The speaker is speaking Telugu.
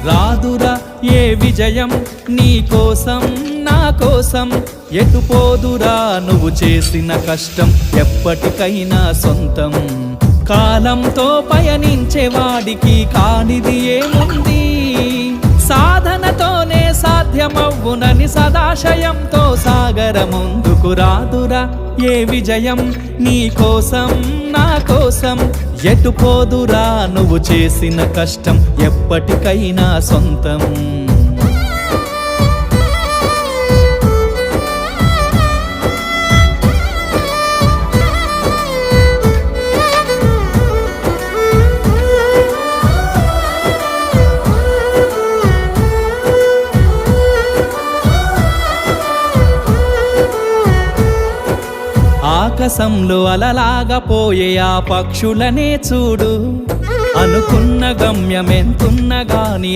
రాదురా ఏ విజయం నీ కోసం నా కోసం, ఎటు పోదురా నువ్వు చేసిన కష్టం ఎప్పటికైనా సొంతం. కాలంతో పయనించే వాడికి కానిది ఏముంది, సాధనతోనే సాధ్యమవ్వునని సదాశయంతో సాగర ముందుకు. రాదురా ఏ విజయం నీ కోసం నా కోసం, ఎటు పోదురా నువ్వు చేసిన కష్టం ఎప్పటికైనా సొంతం. ఆకాశంలో అలలాగా పోయే ఆ పక్షులనే చూడు, అనుకున్న గమ్యమెంతున్న గాని